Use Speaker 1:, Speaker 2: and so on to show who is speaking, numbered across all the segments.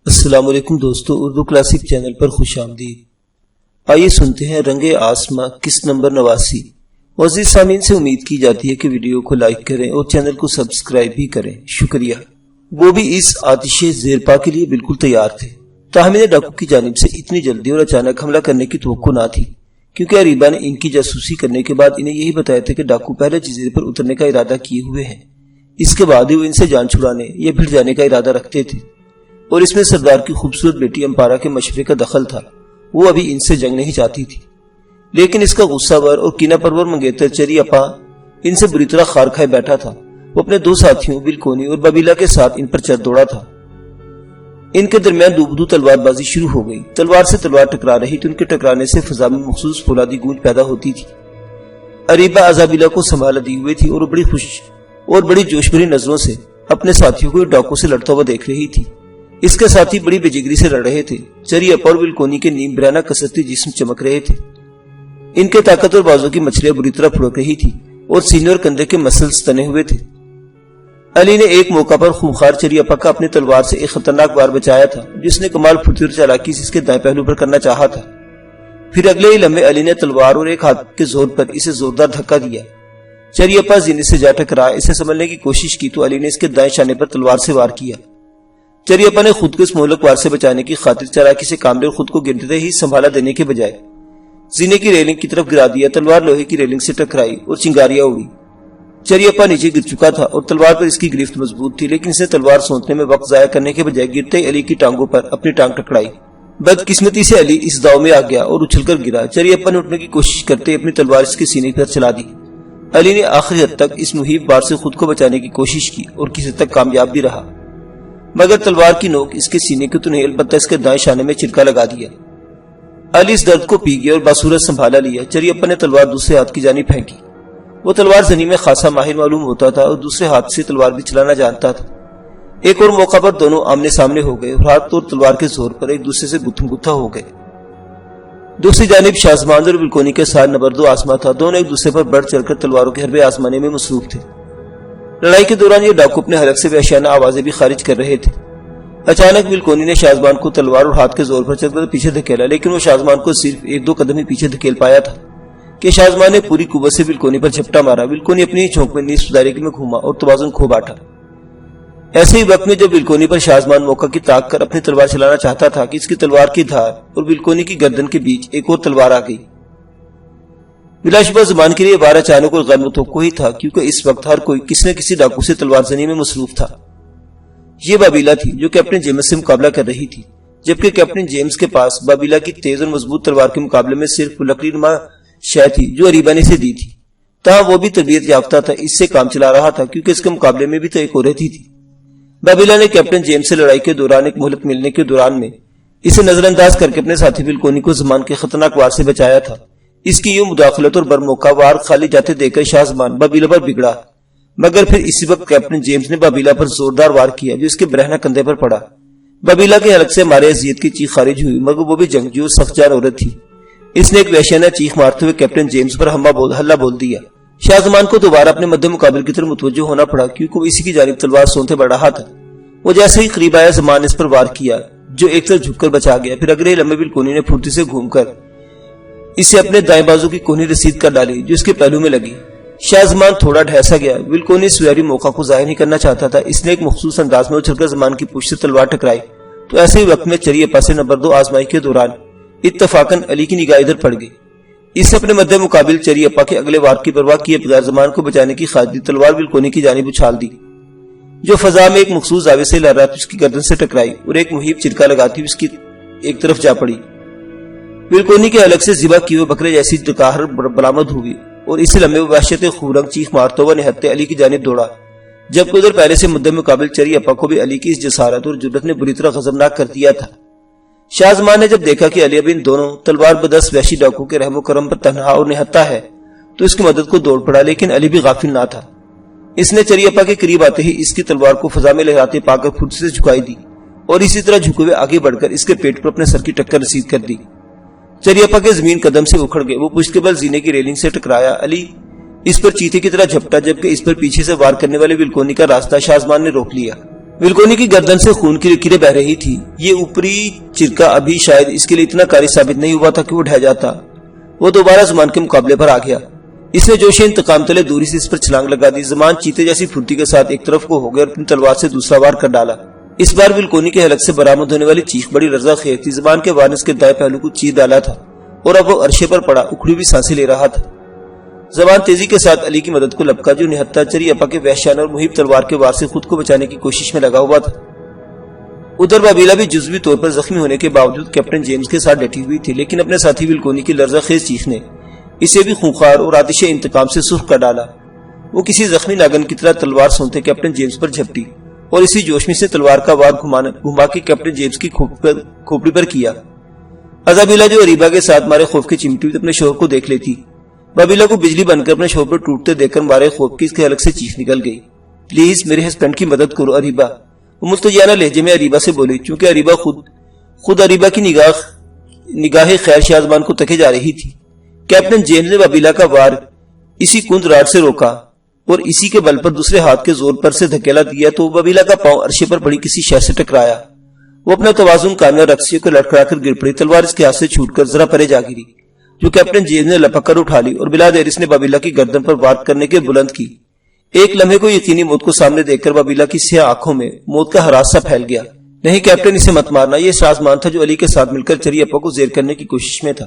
Speaker 1: السلام علیکم دوستو، اردو کلاسک چینل پر خوش آمدید۔ آئیے سنتے ہیں رنگ آسماں قسط نمبر 89۔ عزیز سامعین سے امید کی جاتی ہے کہ ویڈیو کو لائک کریں اور چینل کو سبسکرائب بھی کریں، شکریہ۔ وہ بھی اس آتش زیرپا کے لیے بالکل تیار تھے، تاہم انہیں ڈاکو کی جانب سے اتنی جلدی اور اچانک حملہ کرنے کی توقع نہ تھی، کیونکہ اریبا نے ان کی جاسوسی کرنے کے بعد انہیں یہی بتایا تھا کہ ڈاکو پہلے جزیرے پر اترنے کا ارادہ کیے ہوئے ہیں۔ اس کے بعد ہی وہ ان سے جان چھڑانے یا بھڑ جانے کا ارادہ رکھتے تھے، اور اس میں سردار کی خوبصورت بیٹی امپارا کے مشورے کا دخل تھا۔ وہ ابھی ان سے جنگ نہیں چاہتی تھی، لیکن اس کا غصہ ور اور کینہ پرور منگیتر چری اپا ان سے بری طرح خار کھائے بیٹھا تھا۔ وہ اپنے دو ساتھیوں ولکونی اور بابیلا کے ساتھ ان پر چڑھ دوڑا تھا۔ ان کے درمیان دوبدو تلوار بازی شروع ہو گئی۔ تلوار سے تلوار ٹکرا رہی تو ان کے ٹکرانے سے فضا میں مخصوص فولادی گونج پیدا ہوتی تھی۔ اریبا ازابیلا کو سنبھالا دی ہوئے تھی اور بڑی خوش اور بڑی جوش بھری نظروں سے اپنے ساتھیوں کو ڈاکو سے لڑتا ہوا دیکھ رہی تھی۔ اس کے ساتھی بڑی بے جگری سے لڑ رہے تھے۔ چری اپا اور ولکونی کے نیم برانہ کسرتی جسم چمک رہے تھے۔ ان کے طاقتور بازوں کی مچھلیاں بری طرح پھڑک رہی تھی اور سینے اور کندھے کے مسلس تنے ہوئے تھے۔ علی نے ایک موقع پر خونخوار چری اپا کا اپنی تلوار سے ایک خطرناک وار بچایا تھا، جس نے کمال پھرتی اور چالاکی سے اس کے دائیں پہلو پر کرنا چاہا تھا۔ پھر اگلے ہی لمحے علی نے تلوار اور ایک ہاتھ کے زور پر اسے زوردار دھکا دیا۔ چری اپا زینے سے جا ٹکرا اسے سنبھلنے کی کوشش کی تو علی نے اس کے دائیں شانے پر تلوار سے وار کیا۔ چری اپا نے خود کو اس مہلک وار سے بچانے کی خاطر چالاکی سے کام لے اور خود کو گرتے ہی سنبھالا دینے کے بجائے زینے کی ریلنگ کی طرف گرا دیا۔ تلوار لوہے کی ریلنگ سے ٹکرائی اور چنگاریاں اڑی۔ چری اپا نیچے گر چکا تھا اور تلوار پر اس کی گرفت مضبوط تھی، لیکن اسے تلوار سونتنے میں وقت ضائع کرنے کے بجائے گرتے ہی علی کی ٹانگوں پر اپنی ٹانگ ٹکرائی۔ بدقسمتی سے علی اس داؤ میں آ گیا اور اچھل کر گرا۔ چری اپا نے اٹھنے کی کوشش کرتے اپنی تلوار اس کے سینے پر چلا دی۔ علی نے آخری حد تک اس مہیب وار سے خود کو بچانے کی کوشش کی اور کسی حد تک کامیاب بھی رہا، مگر تلوار کی نوک اس کے سینے کو تو نہیں، البتہ اس کے دائیں شانے میں چھلکا لگا دیا۔ علی اس درد کو پی گیا اور باصورت سنبھالا لیا۔ چری اپا نے تلوار دوسرے ہاتھ کی جانب پھینکی۔ وہ تلوار زنی میں خاصا ماہر معلوم ہوتا تھا اور دوسرے ہاتھ سے تلوار بھی چلانا جانتا تھا۔ ایک اور موقع پر دونوں آمنے سامنے ہو گئے اور ہاتھ اور تلوار کے زور پر ایک دوسرے سے گتھم گتھا ہو گئے۔ دوسری جانب شازمان اور ولکونی کے ساتھ نبردو آسما تھا۔ دونوں ایک دوسرے پر بڑھ چڑھ کر تلواروں کے حربے آزمانے میں مصروف تھے۔ لڑائی کے دوران یہ ڈاکو اپنے حلق سے وحشیانہ آوازیں بھی خارج کر رہے تھے۔ اچانک ولکونی نے شازمان کو تلوار اور ہاتھ کے زور پر چل کر پیچھے دھکیلا، لیکن وہ شازمان کو صرف ایک دو قدم ہی پیچھے دھکیل پایا تھا کہ شازمان نے پوری قوت سے ولکونی پر جھپٹا مارا۔ ولکونی اپنی چونک میں نصف دائرے میں گھوما اور توازن کھو بیٹھا۔ ایسے ہی وقت میں جب ولکونی پر شازمان موقع کی طاق کر اپنی تلوار چلانا چاہتا تھا کہ اس کی تلوار کی دھار اور ولکونی کی گردن کے بیچ ایک اور تلوار آ گئی۔ بلا شبہ زمان کے لیے وار اچانک اور غیر متوقع ہی تھا، کیونکہ اس وقت ہر کوئی کسی نہ کسی ڈاکو سے تلوار زنی میں مصروف تھا۔ یہ بابیلا تھی جو کیپٹن جیمز سے مقابلہ کر رہی تھی، جبکہ کیپٹن جیمز کے پاس بابیلا کی تیز اور مضبوط تلوار کے مقابلے میں صرف لکڑی نما شے تھی جو اریبا نے اسے دی تھی۔ تاہم وہ بھی تربیت یافتہ تھا، اس سے کام چلا رہا تھا، کیونکہ اس کے مقابلے میں بھی تو ایک اور رہتی تھی۔ بابیلا نے کیپٹن جیمز سے لڑائی کے دوران ایک مہلت ملنے کے دوران میں اسے نظر انداز کر کے اپنے ساتھی ولکونی کو زمان کے خطرناک وار سے بچایا تھا۔ اس کی یوں مداخلت اور برموقع وار خالی جاتے دیکھ کر شازمان بابیلا پر بگڑا، مگر پھر اسی وقت کیپٹن جیمز نے بابیلا پر زوردار وار کیا جو اس کے برہنہ کندھے پر پڑا۔ بابیلا کے حلق سے مارے اذیت کی چیخ خارج ہوئی، مگر وہ بھی جنگجو اور سخت جان عورت تھی۔ اس نے ایک وحشیانہ چیخ مارتے ہوئے کیپٹن جیمز پر ہلہ بول دیا۔ شازمان کو دوبارہ اپنے مد مقابل کی طرف متوجہ ہونا پڑا، کیونکہ وہ اسی کی جانب تلوار سونتے بڑھ رہا تھا۔ وہ جیسے ہی قریب آیا زمان اس پر وار کیا جو ایک طرف جھک کر بچا گیا۔ پھر اگلے لمحے ولکونی نے پھرتی سے گھوم کر اسے اپنے دائیں بازو کی کونی رسید کر ڈالی جو اس کے پہلو میں لگی۔ شازمان تھوڑا ڈھیسا گیا۔ ولکونی سویاری موقع کو ضائع نہیں کرنا چاہتا تھا، اس نے ایک مخصوص انداز میں اچھل کر زمان کی پشت سے تلوار ٹکرائی تو ایسے ہی وقت میں چری اپا سے نبردو آزمائی کے دوران اتفاقاً علی کی نگاہ ادھر پڑ گئی۔ اس اپنے مد مقابل چری اپا کے اگلے وار کی پرواہ کیے بغیر زمان کو بچانے کی خاطر تلوار ولکونی کی جانب اچھال دی، جو فضا میں ایک مخصوص زاویے سے لہرا اس کی گردن سے ٹکرائی اور ایک مہیب چرکا لگاتی اس کی ایک طرف جا پڑی۔ ولکونی کے الگ سے ذبح کیے ہوئے بکرے جیسی ڈکاہٹ برآمد ہوئی اور اسی لمحے وہ وحشت خورنگ چیخ مارتا ہوا نہتے علی کی جانب دوڑا، جبکہ ادھر پہلے سے مد مقابل چری اپا کو بھی علی کی اس جسارت اور جرأت نے بری طرح غضبناک کر دیا تھا۔ شازمان نے جب دیکھا کہ علی اب ان دونوں تلوار بدست وحشی ڈاکو کے رحم و کرم پر تنہا اور نہتا ہے تو اس کی مدد کو دوڑ پڑا، لیکن علی بھی غافل نہ تھا۔ اس نے چری اپا کے قریب آتے ہی اس کی تلوار کو فضا میں لہراتے پا کر خود سے جھکائی دی اور اسی طرح جھکے ہوئے آگے بڑھ کر اس کے پیٹ پر اپنے سر کی ٹکر رسید کر دی۔ چری اپا کے زمین قدم سے اکھڑ گئے، وہ پشت کے بل زینے کی ریلنگ سے ٹکرایا۔ علی اس پر چیتے کی طرح جھپٹا، جبکہ اس پر پیچھے سے وار کرنے والے ولکونی کا راستہ شازمان نے روک لیا۔ ویلکونی کی گردن سے خون کی لکیریں بہ رہی تھی. یہ اوپری چرکا ابھی شاید اس کے لیے اتنا کاری ثابت نہیں ہوا تھا کہ وہ ڈھہ جاتا. وہ دوبارہ زمان کے مقابلے پر آ گیا. اس نے جوش انتقام تلے دوری سے اس پر چھلانگ لگا دی. زمان چیتے جیسی پھرتی کے ساتھ ایک طرف کو ہو گیا اور اپنی تلوار سے دوسرا وار کر ڈالا. اس بار ویلکونی کے حلق سے برآمد ہونے والی چیخ بڑی لرزہ خیز تھی. زمان کے وار نے اس کے دائیں پہلو کو چیر ڈالا تھا اور اب وہ عرشے پر پڑا اکھڑی ہوئی سانسیں لے رہا تھا. زمان تیزی کے ساتھ علی کی مدد کو لپکا جو نہتھا چری اپا کے وحشیانہ اور مہیب تلوار کے وار سے خود کو بچانے کی کوشش میں لگا ہوا تھا. ادھر بابیلا بھی جزوی طور پر زخمی ہونے کے باوجود کیپٹن جیمز کے ساتھ ڈٹی ہوئی تھی، لیکن اپنے ساتھی ویلکونی کی لرزہ خیز چیخ نے اسے بھی خونخوار اور آتش انتقام سے سرخ کر ڈالا. وہ کسی زخمی ناگن کی طرح تلوار سونتے کیپٹن جیمز پر جھپٹی اور اسی جوش میں سے تلوار کا وار گھما کے کیپٹن جیمز کی کھوپڑی پر کیا. ازابیلا جو اریبا کے ساتھ مارے خوف کے چمٹی ہوئی اپنے شوہر کو دیکھ لیتی، بابیلا کو بجلی بن کر اپنے شوہر پر ٹوٹتے دیکھ کر مارے خوف کی اس کے حلق سے چیخ نکل گئی. پلیز میرے ہسبینڈ کی مدد کرو اریبا. وہ ملتجیانہ لہجے میں اریبا سے بولی، چونکہ اریبا خود اریبا کی نگاہ خیر شازمان کو تکے جا رہی تھی. کیپٹن جیمز نے بابیلا کا وار اسی کند راڈ سے روکا اور اسی کے بل پر دوسرے ہاتھ کے زور پر سے دھکیلا دیا تو بابیلا کا پاؤں عرشے پر پڑی کسی شے سے ٹکرایا. وہ اپنا توازن کامیاب رکھتے کو لڑکھڑا کر گر پڑی. تلوار اس کے ہاتھ سے چھوٹ کر ذرا پرے جا گری جو کیپٹن جیمز نے لپک کر اٹھا لی اور بلا دیر اس نے بابیلا کی گردن پر وار کرنے کے بلند کی. ایک لمحے کو یقینی موت کو سامنے دیکھ کر بابیلا کی سیاہ آنکھوں میں موت کا ہراس سا پھیل گیا. نہیں کیپٹن، اسے مت مارنا. یہ سازمان تھا جو علی کے ساتھ مل کر چری اپا کو زیر کرنے کی کوشش میں تھا.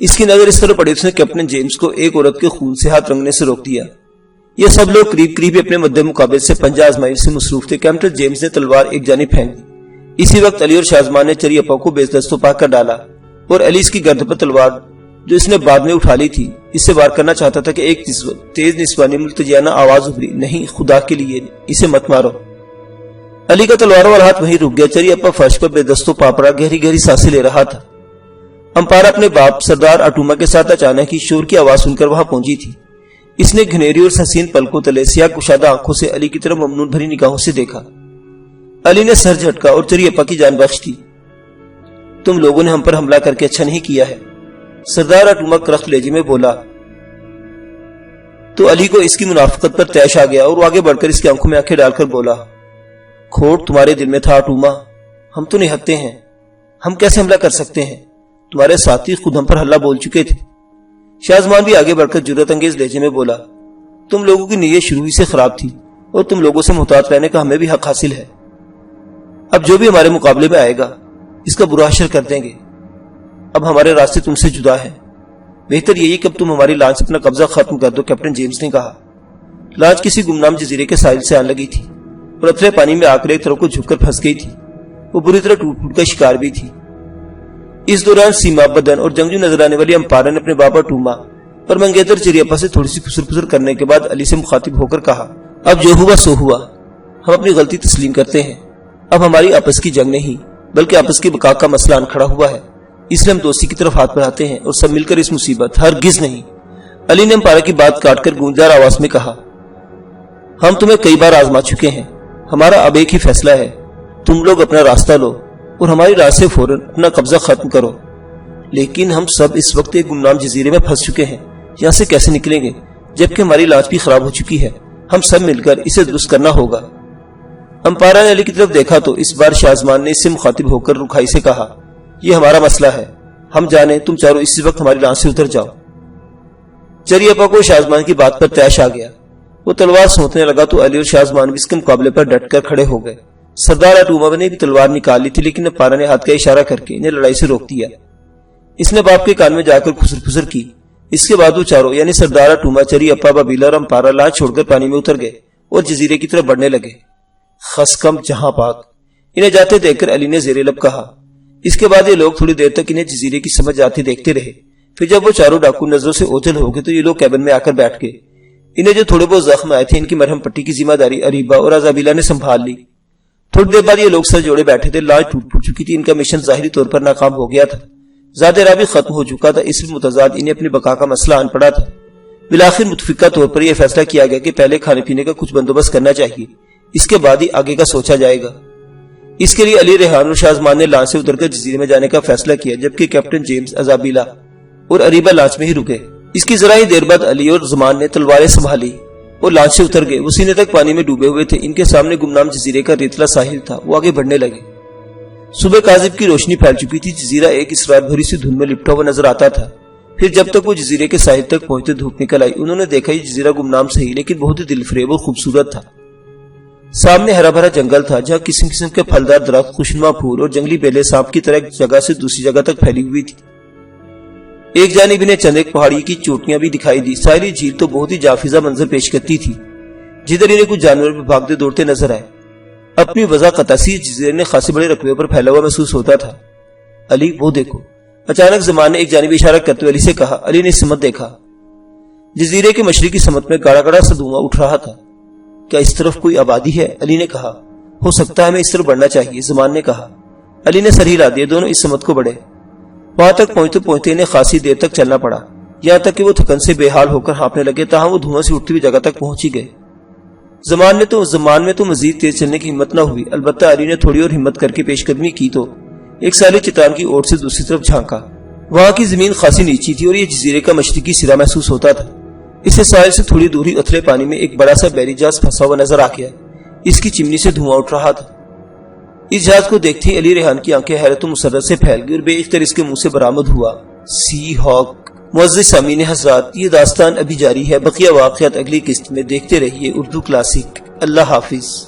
Speaker 1: اس کی نظر اس طرح پڑی، اس نے کیپٹن جیمز کو ایک عورت کے خون سے ہاتھ رنگنے سے روک دیا. یہ سب لوگ قریب قریب اپنے مد مقابل سے پنجہ آزمائش سے مصروف تھے. کیپٹن جیمز نے تلوار ایک جانب پھینک دی. اسی وقت علی اور شازمان نے چری اپا کو بے دست و پا کر ڈالا اور علی اس کی گردن پر تلوار جو اس نے بعد میں اٹھا لی تھی اس سے وار کرنا چاہتا تھا کہ ایک تیز نسوانی ملتجیانہ آواز ابھری، نہیں خدا کے لیے اسے مت مارو. علی کا تلوار والا ہاتھ وہیں رک گیا. چری اپا فرش پر بے دست و پا پڑا گہری گہری سانسیں لے رہا تھا. امپارا اپنے باپ سردار اٹوما کے ساتھ اچانک ہی شور کی آواز سن کر وہاں پہنچی تھی. اس نے گھنیری اور حسین پلکوں تلے سیاہ کشادہ آنکھوں سے علی کی طرف ممنون بھری نگاہوں سے دیکھا. علی نے سر جھٹکا اور چری اپا کی جان بخش دی. تم لوگوں نے ہم پر حملہ کر کے اچھا نہیں کیا ہے، سردار اٹوما کرخت لہجے میں بولا. تو علی کو اس کی منافقت پر تیش آ گیا اور وہ آگے بڑھ کر اس کی آنکھوں میں آنکھیں ڈال کر بولا، کھوٹ تمہارے دل میں تھا اٹوما. ہم تو نہتے ہیں، ہم کیسے حملہ کر سکتے ہیں؟ تمہارے ساتھی خود ہم پر حملہ بول چکے تھے. شازمان بھی آگے بڑھ کر جرأت انگیز لہجے میں بولا، تم لوگوں کی نیت شروع ہی سے خراب تھی اور تم لوگوں سے محتاط رہنے کا ہمیں بھی حق حاصل ہے. اب جو بھی ہمارے مقابلے میں آئے گا اس کا برا حشر کر دیں گے. اب ہمارے راستے تم سے جدا ہیں. بہتر یہی کہ اب تم ہماری لانچ اپنا قبضہ ختم کر دو. کیپٹن جیمز نے کہا. لانچ کسی گمنام جزیرے کے ساحل سے آن لگی تھی اور اترے پانی میں آ کر ایک طرف کو جھک کر پھنس گئی تھی. وہ بری طرح ٹوٹ پھوٹ کا شکار بھی تھی. اس دوران سیما بدن اور جنگجو نظر آنے والی امپارا نے اپنے بابا ٹوما اور منگیتر چری اپا سے تھوڑی سی پھسر پھسر کرنے کے بعد علی سے مخاطب ہو کر کہا، اب جو ہوا سو ہوا. ہم اپنی غلطی تسلیم کرتے ہیں. اب ہماری آپس کی جنگ نہیں بلکہ آپس کی بقا کا مسئلہ ان کھڑا ہوا ہے. اس لیے ہم دوستی کی طرف ہاتھ بڑھاتے ہیں اور سب مل کر اس مصیبت ہرگز نہیں. علی نے امپارا کی بات کاٹ کر گونجدار آواز میں کہا، ہم تمہیں کئی بار آزما چکے ہیں. ہمارا اب ایک ہی فیصلہ ہے، تم لوگ اپنا راستہ لو اور ہماری راہ سے فوراً اپنا قبضہ ختم کرو. لیکن ہم سب اس وقت ایک گمنام جزیرے میں پھنس چکے ہیں. یہاں سے کیسے نکلیں گے جبکہ ہماری لانچ بھی خراب ہو چکی ہے؟ ہم سب مل کر اسے درست کرنا ہوگا. امپارا نے علی کی طرف دیکھا تو اس بار شازمان نے اس سے مخاطب ہو کر رکھائی سے کہا، یہ ہمارا مسئلہ ہے، ہم جانے تم چاروں اسی وقت ہماری لانچ سے اتر جاؤ. چری اپا کو شازمان کی بات پر تیش آ گیا. وہ تلوار سونتنے لگا تو علی اور شازمان بھی اس کے مقابلے پر ڈٹ کر کھڑے ہو گئے. سردار اٹوما نے بھی تلوار نکال لی تھی لیکن امپارا نے ہاتھ کا اشارہ کر کے انہیں لڑائی سے روک دیا. اس نے باپ کے کان میں جا کر پھسر پھسر کی. اس کے بعد وہ چاروں یعنی سردار اٹوما، چری اپا، بابیلا اور امپارا لانچ چھوڑ کر پانی میں اتر گئے اور جزیرے کی طرف بڑھنے لگے. خسکم جہاں پاک. انہیں جاتے دیکھ کر علی نے زیر لب کہا. اس کے بعد یہ لوگ تھوڑی دیر تک انہیں جزیرے کی سمجھ جاتے دیکھتے رہے. پھر جب وہ چاروں ڈاکو نظروں سے اوجھل ہو گئے تو یہ لوگ کیبن میں آ کر بیٹھ گئے. انہیں جو تھوڑے بہت زخم آئے تھے ان کی مرہم پٹی کی ذمہ داری اریبا اور ازابیلا نے سنبھال لی. تھوڑی دیر بعد یہ لوگ سر جوڑے بیٹھے تھے. لانچ ٹوٹ پھوٹ چکی تھی. ان کا مشن ظاہری طور پر ناکام ہو گیا تھا. زیادہ راہ بھی ختم ہو چکا تھا. اس میں متضاد انہیں اپنی بقا کا مسئلہ آن پڑا تھا. بالآخر متفقہ طور پر یہ فیصلہ کیا گیا کہ پہلے کھانے پینے کا کچھ بندوبست کرنا چاہیے، اس کے بعد ہی آگے کا سوچا جائے گا. اس کے لیے علی، ریحان اور شازمان نے لانچ سے اتر کر جزیرے میں جانے کا فیصلہ کیا جبکہ کیپٹن جیمز، ازابیلا اور اریبا لانچ میں ہی رکے. اس کی ذرا ہی دیر بعد علی اور زمان نے تلواریں سنبھالی وہ لانچ سے اتر گئے، وہ سینے تک پانی میں ڈوبے ہوئے تھے۔ ان کے سامنے گمنام جزیرے کا ریتلا ساحل تھا۔ وہ آگے بڑھنے لگے۔ صبح کاذب کی روشنی پھیل چکی تھی۔ جزیرہ ایک اسرار بھری سی دھند میں لپٹا ہوا نظر آتا تھا۔ پھر جب تک وہ جزیرے کے ساحل تک پہنچتے دھوپ نکل آئی۔ انہوں نے دیکھا یہ جزیرہ گمنام صحیح لیکن بہت ہی دل فریب اور خوبصورت تھا۔ سامنے ہرا بھرا جنگل تھا جہاں قسم قسم کے پھلدار درخت، خوشنما پھول اور جنگلی بیلیں سانپ کی طرح ایک جگہ سے دوسری جگہ تک پھیلی ہوئی تھی۔ ایک جانب انہیں چند ایک پہاڑی کی چوٹیاں بھی دکھائی دی۔ ساحلی جھیل تو بہت ہی جافیزہ منظر پیش کرتی تھی، جدھر انہیں کچھ جانور بھی بھاگتے دوڑتے نظر آئے۔ اپنی وضع قطعی جزیرے نے خاصے بڑے رقبے پر پھیلا ہوا محسوس ہوتا تھا۔ علی وہ دیکھو، اچانک زمان نے ایک جانب اشارہ کرتے ہوئے علی سے کہا۔ علی نے سمت دیکھا۔ جزیرے کے مشرقی سمت میں گاڑا گاڑا سا دھواں اٹھ رہا تھا۔ کیا اس طرف کوئی آبادی ہے؟ علی نے کہا۔ ہو سکتا ہے ہمیں اس طرف بڑھنا چاہیے، زمان نے کہا۔ علی نے سر ہلا دیا۔ دونوں اس سمت کو بڑھے۔ وہاں تک پہنچتے پہنچتے انہیں خاصی دیر تک چلنا پڑا، یہاں تک کہ وہ تھکن سے بے حال ہو کر ہانپنے لگے، تاہم وہ دھواں سے اٹھتی ہوئی جگہ تک پہنچ ہی گئے۔ زمان میں تو مزید تیز چلنے کی ہمت نہ ہوئی، البتہ علی نے تھوڑی اور ہمت کر کے پیش قدمی کی تو ایک ساحلی چٹان کی اوٹ سے دوسری طرف جھانکا۔ وہاں کی زمین خاصی نیچی تھی اور یہ جزیرے کا مشرقی سرا محسوس ہوتا تھا۔ اسے ساحل سے تھوڑی دوری اترے پانی میں ایک بڑا سا بحری جہاز پھنسا ہوا نظر آ گیا۔ اس کی چمنی سے دھواں اٹھ رہا تھا۔ اس جہاز کو دیکھتے ہی علی ریحان کی آنکھیں حیرت و مسرت سے پھیل گئی اور بے اختیار اس کے منہ سے برآمد ہوا، سی ہاک۔ معزز سامعین حضرات، یہ داستان ابھی جاری ہے، بقیہ واقعات اگلی قسط میں دیکھتے رہیے اردو کلاسک۔ اللہ حافظ۔